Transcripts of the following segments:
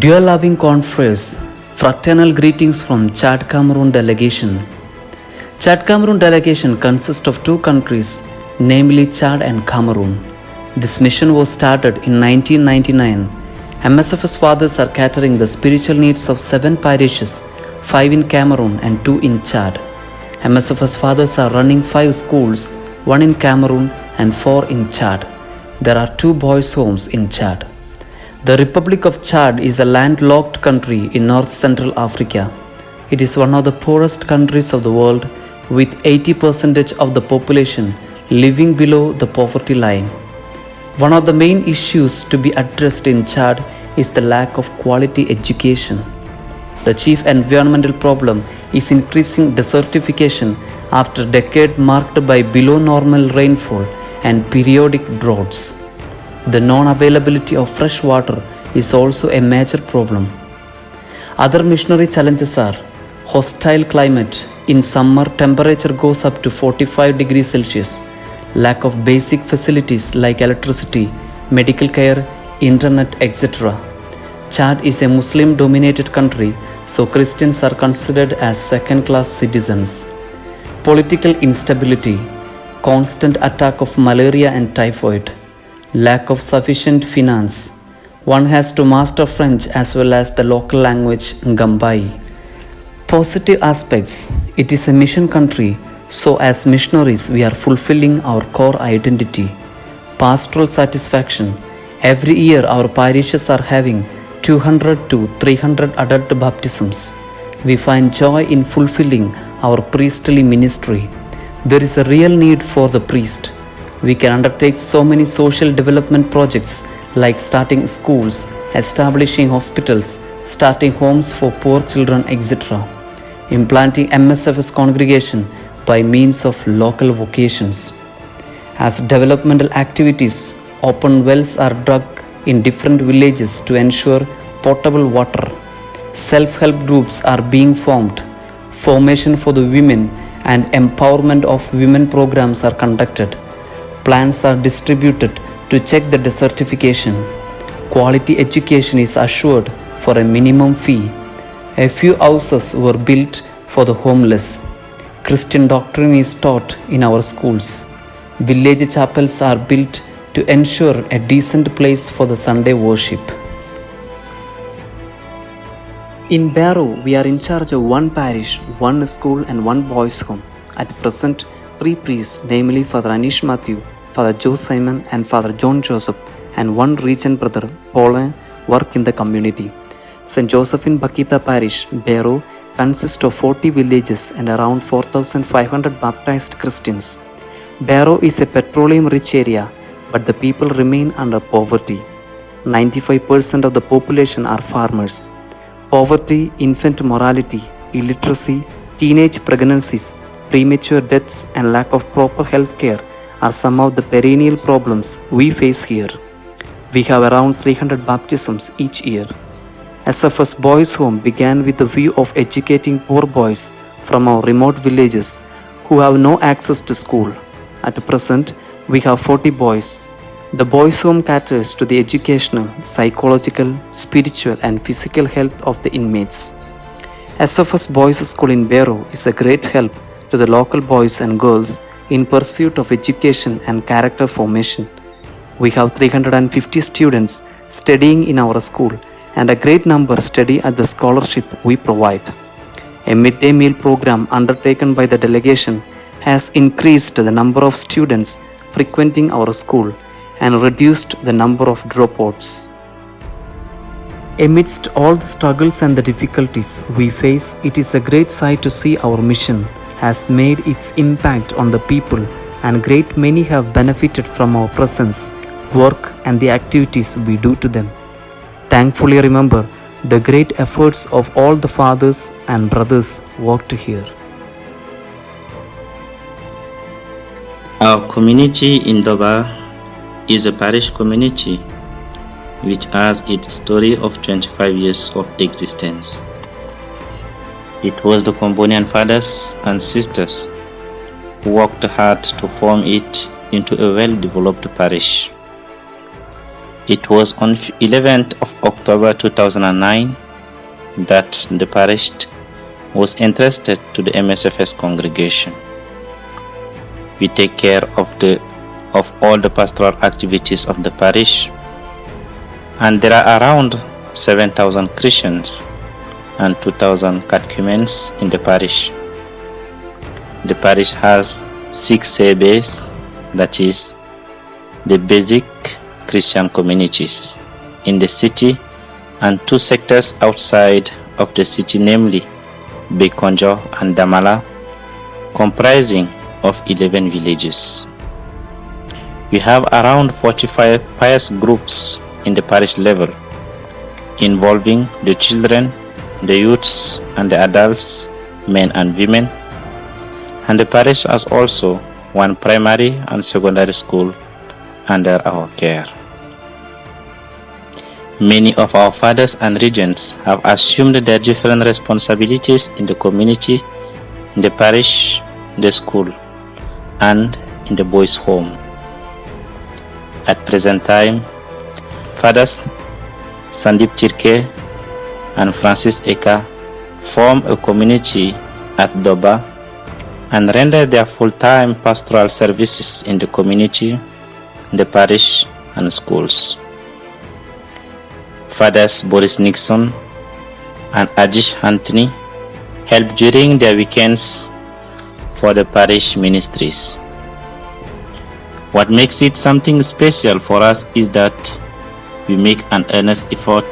Dear loving confreres, fraternal greetings from Chad-Cameroon Delegation. Chad-Cameroon Delegation consists of two countries, namely Chad and Cameroon. This mission was started in 1999. Msfs fathers are catering the spiritual needs of 7 parishes, 5 in Cameroon and 2 in Chad. Msfs fathers are running 5 schools, 1 in Cameroon and 4 in Chad. There are 2 boys' homes in Chad. The Republic of Chad is a landlocked country in north-central Africa. It is one of the poorest countries of the world, with 80% of the population living below the poverty line. One of the main issues to be addressed in Chad is the lack of quality education. The chief environmental problem is increasing desertification after a decade marked by below normal rainfall and periodic droughts. The non-availability of fresh water is also a major problem. Other missionary challenges are hostile climate. In summer, temperature goes up to 45 degrees Celsius. Lack of basic facilities like electricity, medical care, internet, etc. Chad is a Muslim-dominated country, so Christians are considered as second-class citizens. Political instability, constant attack of malaria and typhoid, lack of sufficient finance. One has to master French as well as the local language Gambai. Positive aspects. It is a mission country, so as missionaries we are fulfilling our core identity. Pastoral satisfaction. Every year our parishes are having 200 to 300 adult baptisms. We find joy in fulfilling our priestly ministry. There is a real need for the priest. We can undertake so many social development projects like starting schools, establishing hospitals, starting homes for poor children, etc. Implanting Msfs congregation by means of local vocations. As developmental activities, open wells are dug in different villages to ensure potable water. Self-help groups are being formed. Formation for the women and empowerment of women programs are conducted. Plans are distributed to check the desertification. Quality education is assured for a minimum fee. A few houses were built for the homeless. Christian doctrine is taught in our schools. Village chapels are built to ensure a decent place for the Sunday worship. In Barrow, we are in charge of 1 parish, 1 school and 1 boys' home. At present, 3 priests, namely Father Anish Matthew, Father Joe Simon and Father John Joseph, and 1 regent brother, Paulin, work in the community. St. Josephine Bakita Parish, Barrow, consists of 40 villages and around 4,500 baptized Christians. Barrow is a petroleum-rich area, but the people remain under poverty. 95% of the population are farmers. Poverty, infant mortality, illiteracy, teenage pregnancies, premature deaths and lack of proper health care are some of the perennial problems we face here. We have around 300 baptisms each year. SFS Boys Home began with the view of educating poor boys from our remote villages who have no access to school. At present, we have 40 boys. The Boys Home caters to the educational, psychological, spiritual and physical health of the inmates. SFS Boys School in Barrow is a great help to the local boys and girls in pursuit of education and character formation. We have 350 students studying in our school and a great number study at the scholarship we provide. A midday meal program undertaken by the delegation has increased the number of students frequenting our school and reduced the number of dropouts. Amidst all the struggles and the difficulties we face, it is a great sight to see our mission has made its impact on the people, and great many have benefited from our presence, work and the activities we do to them. Thankfully remember the great efforts of all the fathers and brothers worked here. Our community in Doba is a parish community which has its story of 25 years of existence. It was the Cambodian fathers and sisters who worked hard to form it into a well-developed parish. It was on 11th of October 2009 that the parish was entrusted to the Msfs congregation. We take care of all the pastoral activities of the parish, and there are around 7,000 Christians and 2,000 catechumens in the parish. The parish has 6 CBs, that is, the basic Christian communities in the city, and 2 sectors outside of the city, namely Bekonjo and Damala, comprising of 11 villages. We have around 45 pious groups in the parish level, involving the children, the youths and the adults, men and women, and the parish has also 1 primary and secondary school under our care. Many of our fathers and regents have assumed their different responsibilities in the community, in the parish, the school, and in the boys' home. At present time, Fathers Sandip Tirke and Francis Eka form a community at Doba and render their full-time pastoral services in the community, the parish, and schools. Fathers Boris Nixon and Ajish Anthony help during their weekends for the parish ministries. What makes it something special for us is that we make an earnest effort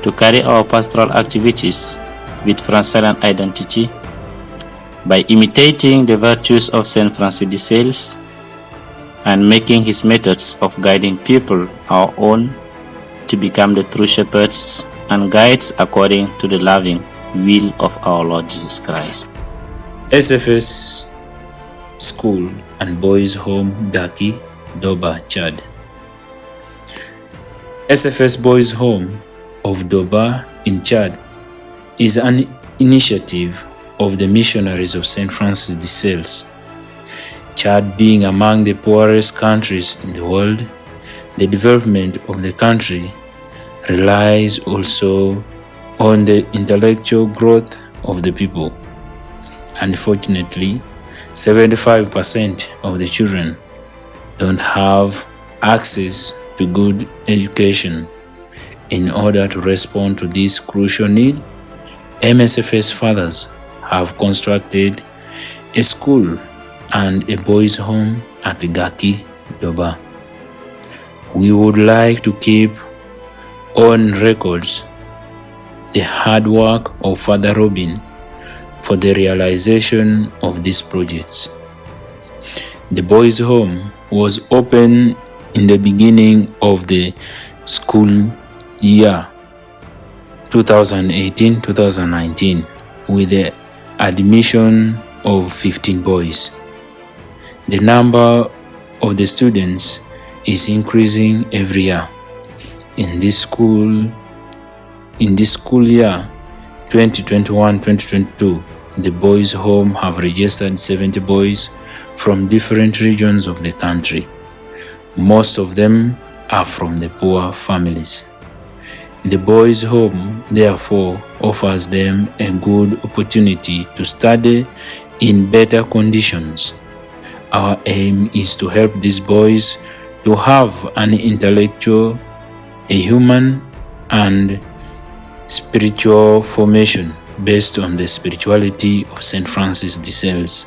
to carry our pastoral activities with Franciscan identity by imitating the virtues of Saint Francis de Sales and making his methods of guiding people our own, to become the true shepherds and guides according to the loving will of our Lord Jesus Christ. SFS School and Boys Home, Gaki, Doba, Chad. SFS Boys Home of Doba in Chad is an initiative of the missionaries of St. Francis de Sales. Chad being among the poorest countries in the world, the development of the country relies also on the intellectual growth of the people. Unfortunately, 75% of the children don't have access to good education. In order to respond to this crucial need, MSFS fathers have constructed a school and a boys' home at Gaki, Doba. We would like to keep on records the hard work of Father Robin for the realization of these projects. The boys' home was opened in the beginning of the school year 2018-2019 with the admission of 15 boys. The number of the students is increasing every year. In this school year 2021-2022, the boys' home have registered 70 boys from different regions of the country. Most of them are from the poor families. The boys' home therefore offers them a good opportunity to study in better conditions. Our aim is to help these boys to have an intellectual, a human, and spiritual formation based on the spirituality of St. Francis de Sales.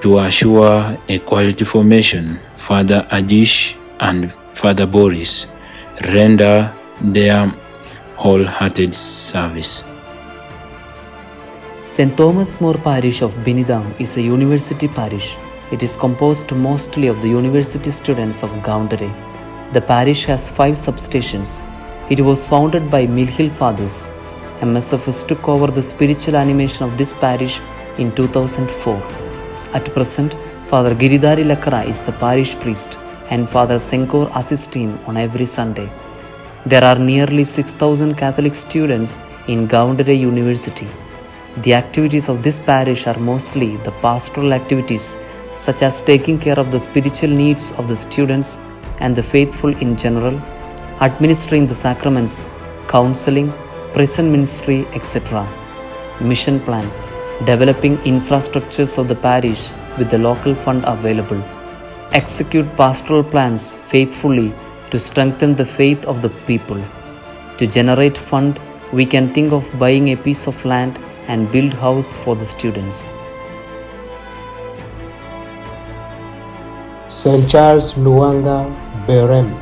To assure a quality formation, Father Ajish and Father Boris render their wholehearted service. St. Thomas More Parish of Binidam is a university parish. It is composed mostly of the university students of Gaundare. The parish has 5 substations. It was founded by Mill Hill Fathers. Msfs took over the spiritual animation of this parish in 2004. At present, Father Giridhari Lakra is the parish priest and Father Senkor assist him on every Sunday. There are nearly 6,000 Catholic students in Gaundare University. The activities of this parish are mostly the pastoral activities such as taking care of the spiritual needs of the students, and the faithful in general, administering the sacraments, counseling, prison ministry, etc. Mission plan, developing infrastructures of the parish with the local fund available. Execute pastoral plans faithfully to strengthen the faith of the people. To generate fund, we can think of buying a piece of land and build house for the students. St. Charles Luanga, Berem.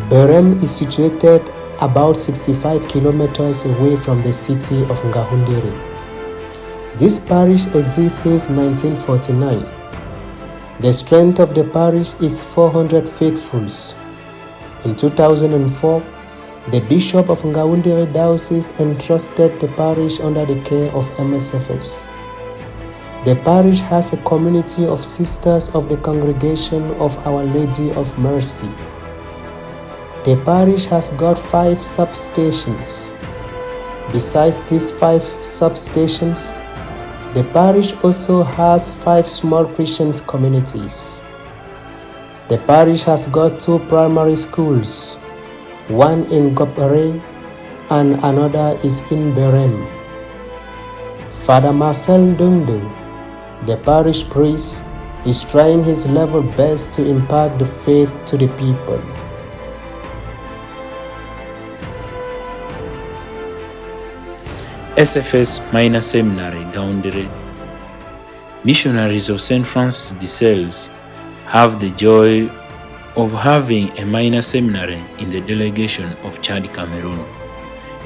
Berem is situated about 65 kilometers away from the city of Ngaoundéré. This parish exists since 1949. The strength of the parish is 400 faithfuls. In 2004, the Bishop of Ngaoundéré Diocese entrusted the parish under the care of Msfs. The parish has a community of Sisters of the Congregation of Our Lady of Mercy. The parish has got 5 substations. Besides these 5 substations, the parish also has 5 small Christian communities. The parish has got 2 primary schools, one in Gopere and another is in Berem. Father Marcel Dundung, the parish priest, is trying his level best to impart the faith to the people. SFS Minor Seminary, Ngaoundéré. Missionaries of St. Francis de Sales have the joy of having a minor seminary in the delegation of Chad-Cameroon.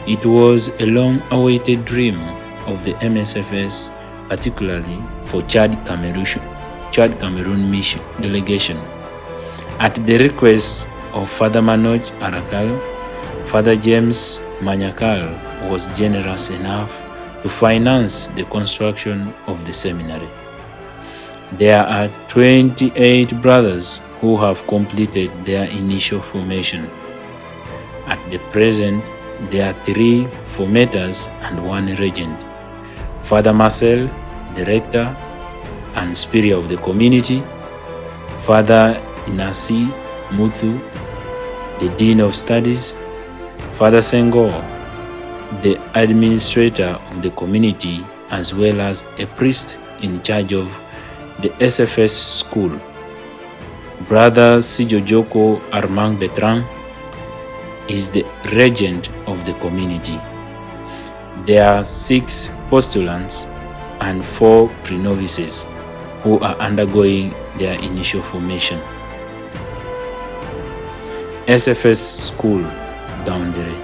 It was a long-awaited dream of the Msfs, particularly for Chad-Cameroon mission delegation. At the request of Father Manoj Arackal, Father James Manyakal was generous enough to finance the construction of the seminary. There are 28 brothers who have completed their initial formation. At the present, there are 3 formators and 1 regent. Father Marcel, director and superior of the community, Father Inasi Muthu, the dean of studies, Father Senghor, the administrator of the community, as well as a priest in charge of the SFS school. Brother Sijojoko Armand Bertrand is the regent of the community. There are 6 postulants and 4 pre-novices who are undergoing their initial formation. SFS School, Ngaoundéré.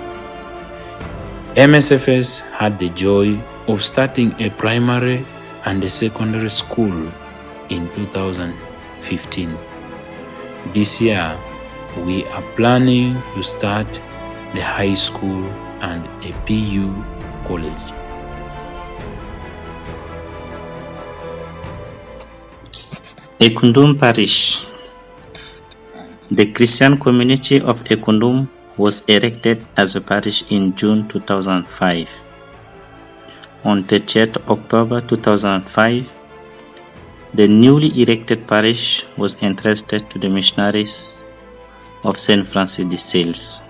Msfs had the joy of starting a primary and a secondary school in 2015. This year, we are planning to start the high school and a PU college. Ekundum Parish. The Christian community of Ekundum was erected as a parish in June 2005. On 30th October 2005, the newly erected parish was entrusted to the missionaries of St. Francis de Sales.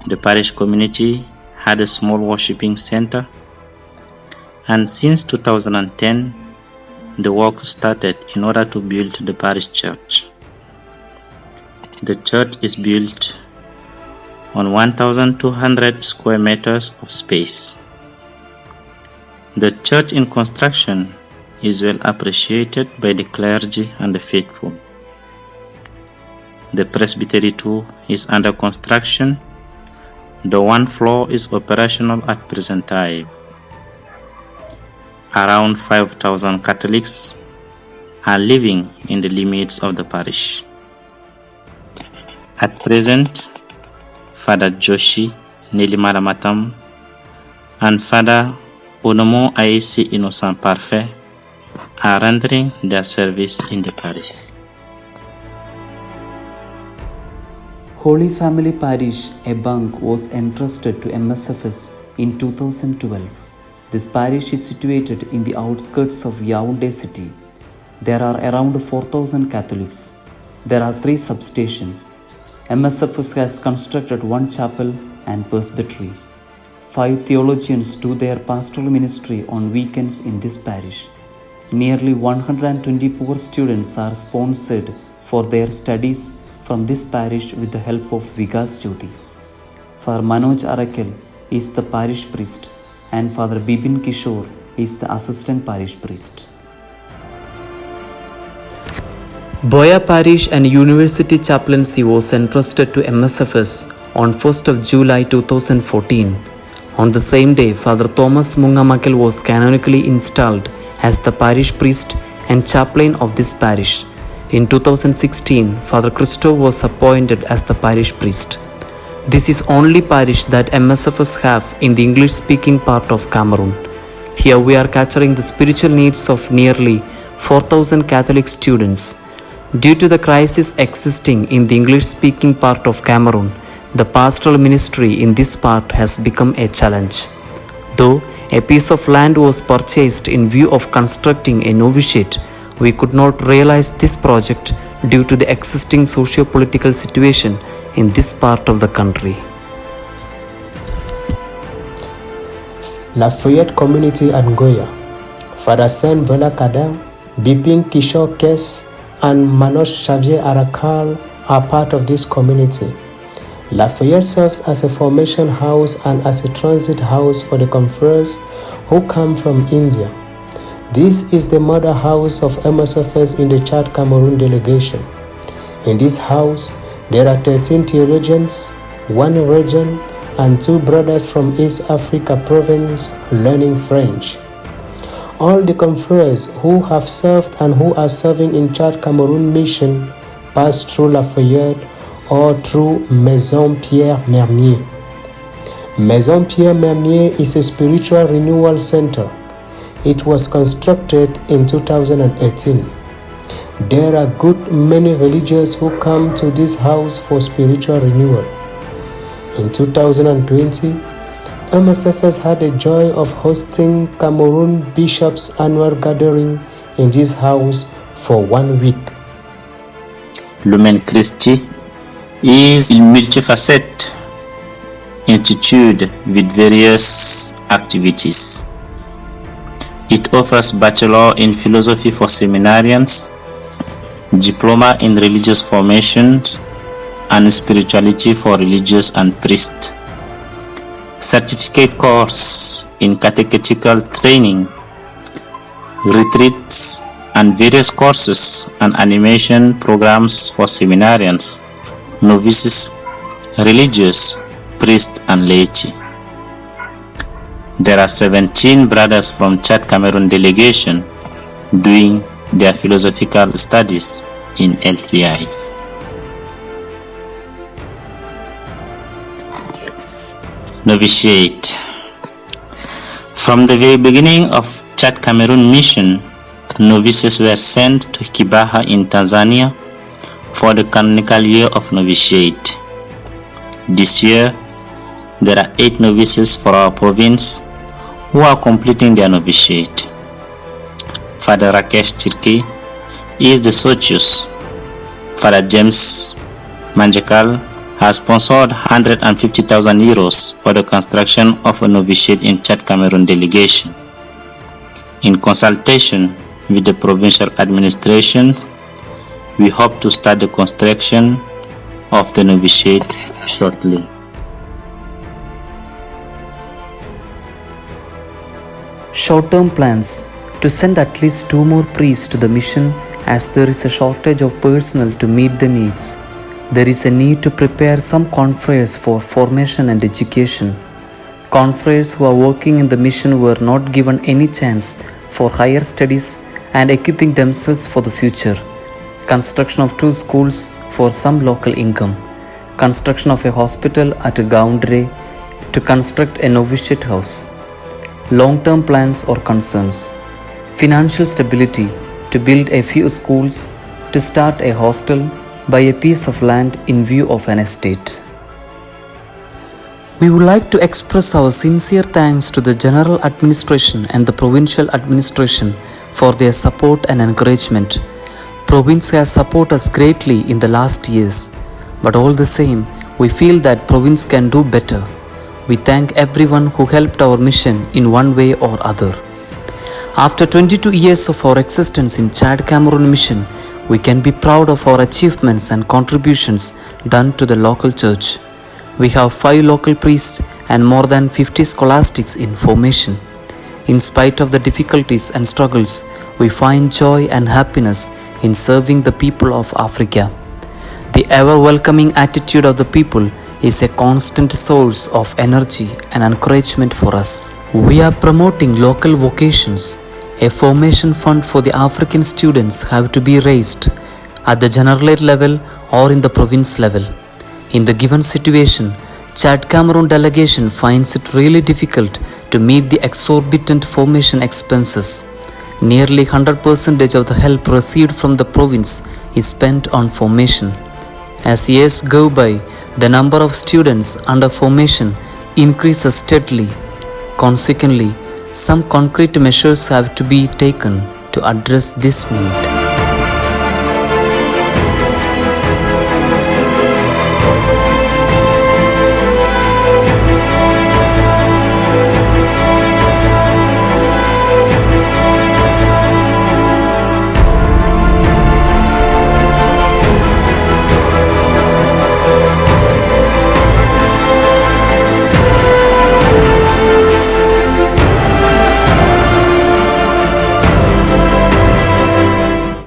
The parish community had a small worshiping center, and since 2010, the work started in order to build the parish church. The church is built on 1,200 square meters of space. The church in construction is well appreciated by the clergy and the faithful. The presbytery too is under construction. The 1 floor is operational at present time. Around 5,000 Catholics are living in the limits of the parish. At present, Father Joshi Nelimala Matam and Father Onomo Aisi Innocent Parfait are rendering their service in the parish. Holy Family Parish, Ebang, was entrusted to Msfs in 2012. This parish is situated in the outskirts of Yaoundé city. There are around 4,000 Catholics. There are 3 substations. Msfs has constructed 1 chapel and presbytery. 5 theologians do their pastoral ministry on weekends in this parish. Nearly 120 poor students are sponsored for their studies from this parish with the help of Vikas Jyoti. Father Manoj Arackal is the parish priest and Father Bibin Kishore is the assistant parish priest. Boya Parish and University Chaplaincy was entrusted to Msfs on 1st of July 2014. On the same day, Father Thomas Mungamakal was canonically installed as the parish priest and chaplain of this parish. In 2016, Father Christo was appointed as the parish priest. This is only parish that Msfs have in the English-speaking part of Cameroon. Here we are capturing the spiritual needs of nearly 4,000 Catholic students. Due to the crisis existing in the English-speaking part of Cameroon, the pastoral ministry in this part has become a challenge. Though a piece of land was purchased in view of constructing a novitiate, we could not realize this project due to the existing socio-political situation in this part of the country. Lafayette Community at Ngoya. Father Saint Valentine, Bipin Kishore Kes, and Manoj Arackal are part of this community. Lafayette serves as a formation house and as a transit house for the conference who come from India. This is the mother house of Msfs in the Chad-Cameroon Delegation. In this house, there are 13 theologians, 1 regent, and 2 brothers from East Africa province learning French. All the confreres who have served and who are serving in Chad-Cameroon mission pass through Lafayette or through Maison Pierre Mermier. Maison Pierre Mermier is a spiritual renewal center. It was constructed in 2018. There are good many religious who come to this house for spiritual renewal. In 2020, Msfs had the joy of hosting Cameroon Bishops' annual gathering in this house for 1 week. Lumen Christi is a multifaceted institute with various activities. It offers Bachelor in Philosophy for seminarians, Diploma in Religious Formation, and Spirituality for religious and priests. Certificate course in catechetical training, retreats, and various courses and animation programs for seminarians, novices, religious, priests, and laity. There are 17 brothers from Chad-Cameroon Delegation doing their philosophical studies in LCI. Novitiate. From the very beginning of Chad-Cameroon mission, novices were sent to Kibaha in Tanzania for the canonical year of novitiate. This year, there are 8 novices for our province who are completing their novitiate. Father Rakesh Chirki is the Sotius. Father James Manjakal has sponsored 150,000 euros for the construction of a novitiate in Chad-Cameroon Delegation. In consultation with the provincial administration, we hope to start the construction of the novitiate shortly. Short-term plans to send at least 2 more priests to the mission as there is a shortage of personnel to meet the needs. There is a need to prepare some confreres for formation and education. Confreres who are working in the mission were not given any chance for higher studies and equipping themselves for the future. Construction of 2 schools for some local income. Construction of a hospital at Gaundre to construct a novitiate house. Long-term plans or concerns. Financial stability to build a few schools, to start a hostel, buy a piece of land in view of an estate. We would like to express our sincere thanks to the General Administration and the Provincial Administration for their support and encouragement. province has supported us greatly in the last years, but all the same, we feel that province can do better. We thank everyone who helped our mission in one way or other. After 22 years of our existence in Chad-Cameroon mission, we can be proud of our achievements and contributions done to the local church. We have 5 local priests and more than 50 scholastics in formation. In spite of the difficulties and struggles, we find joy and happiness in serving the people of Africa. The ever-welcoming attitude of the people is a constant source of energy and encouragement for us. We are promoting local vocations. A formation fund for the African students have to be raised at the general level or in the province level. In the given situation, Chad-Cameroon Delegation finds it really difficult to meet the exorbitant formation expenses. Nearly 100% of the help received from the province is spent on formation. As years go by, the number of students under formation increases steadily. Consequently, some concrete measures have to be taken to address this need.